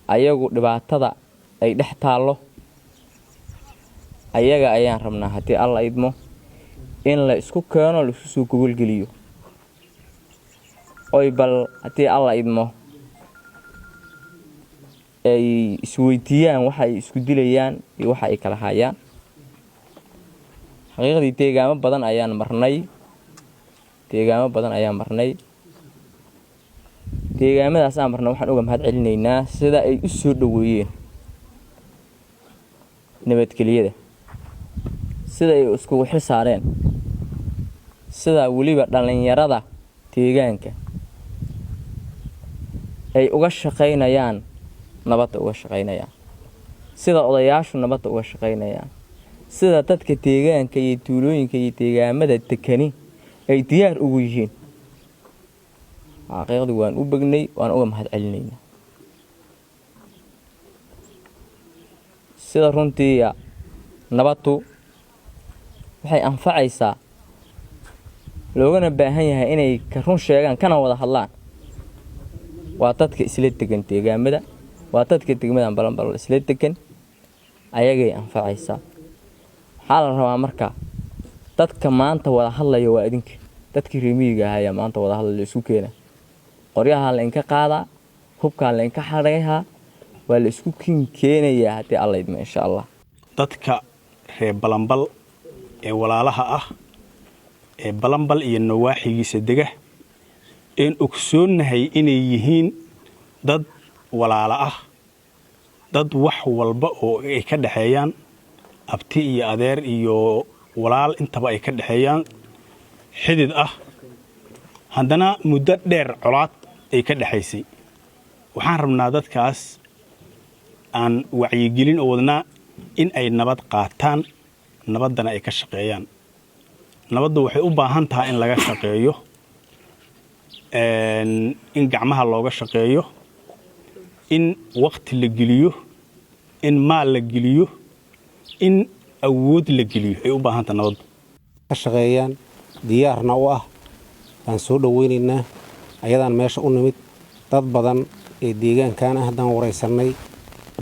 ayagu dhibaatada ay dhex taalo ayaga ayaan rabnaa hadii alla idmo in la isku keeno la isku soo gogol geliyo oy bal hadii alla idmo ay isweydiiyaan waxa ay isku dilayaan iyo waxa ay kala hayaan xaqiiqdii deegaamo badan ayaan marnay deegaamadaas aan marnay waxaan uga mahad celinaynaa sida ay u soo dhaweeyeen nabadgelyada sida ay isku xil saareen sida waliba dhalinyarada deegaanka ay uga shaqeynayaan nabadda uga shaqeynayaan sida odayaashu nabadda uga shaqeynayaan sida dadka deegaanka iyo tuulooyinka iyo deegaamada dekani ay diyaar ugu yihiin xaqiiqdii waan u bagnay waan uga mahad celinaynaa sida runtii nabaddu waxay anfacaysaa loogana baahan yahay inay ka run sheegaan kana wada hadlaan waa dadka isla degan deegaamada waa dadka degmadan balanbal isla degan ayagay anfacaysaa waxaa la rabaa marka dadka maanta wada hadlaya waa idinka dadkii reemiyiga ahaa maanta wada hadlaya isku keena qoryaha la inka qaada hubka la inka xareeha waa la isku keenayaa hadii alla idmo insha Allah dadka reer balanbal ee walaalaha ah ee balanbal iyo nawaaxigiisa dega in ogsoonahay inay yihiin dad walaala ah dad wax walba oo ay ka dhaxeeyaan abti iyo adeer iyo walaal intaba ay ka dhaxeeyaan xidid ah haddana muddo dheer colaad ay ka dhaxaysay waxaan rabnaa dadkaas aan wacyigelin oo wadnaa in ay nabad qaataan nabaddana ay ka shaqeeyaan nabaddu waxay u baahan tahay in laga shaqeeyo in gacmaha looga shaqeeyo in waqti la geliyo in maal la geliyo in awood la geliyo ay u baahan tahay nabaddu ka shaqeeyaan diyaarna u ah baan soo dhaweynaynaa ayadaan meesha u nimid dad badan ee deegaankan ah haddaan waraysanay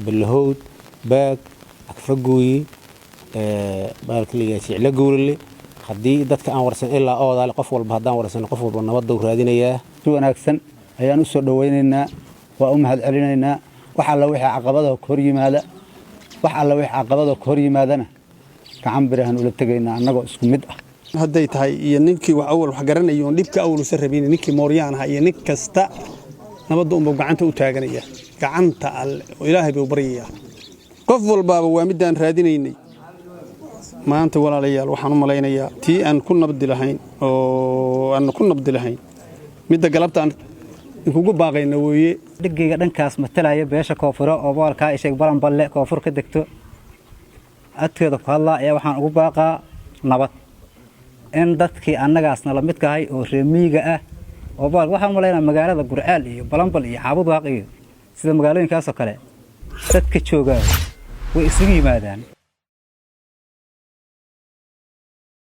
bilahowd baag agfagooyi baalkaliga jecla gowrale haddii dadka aan warsan ilaa oodaale qof walba haddaan warsan qof walba nabadda u raadinayaa si wanaagsan ayaan u soo dhaweynaynaa waa u mahad celinaynaa wax alla wixii caqabadaha hor yimaadana gacan birahan ula tagaynaa annagoo isku mid ah hadday tahay iyo ninkii wax awal wax garanayo oo dhibka awal usan rabin ninkii mooryaan ah iyo nin kasta nabadda umba gacanta u taaganaya gacanta alle oo ilaahay buu baryayaa qof walbaaba waa midaan raadinaynay maanta walaalayaal waxaan u malaynayaa tii aan ku nabdi lahayn midda galabta aan kugu baaqayna weeye dhigayga dhankaas matalaya beesha koonfuro oo boolka isheeg balanballe koonfur ka degto adkeeda ku hadlaa ayaa waxaan ugu baaqaa nabad in dadkii annagaasna la midka ahay oo reemiyiga ah oo bool waxaan malaynaa magaalada Gurceel iyo Balanbal iyo Xaabud Waaq iyo sida magaalooyinkaas oo kale dadka jooga way isugu yimaadaan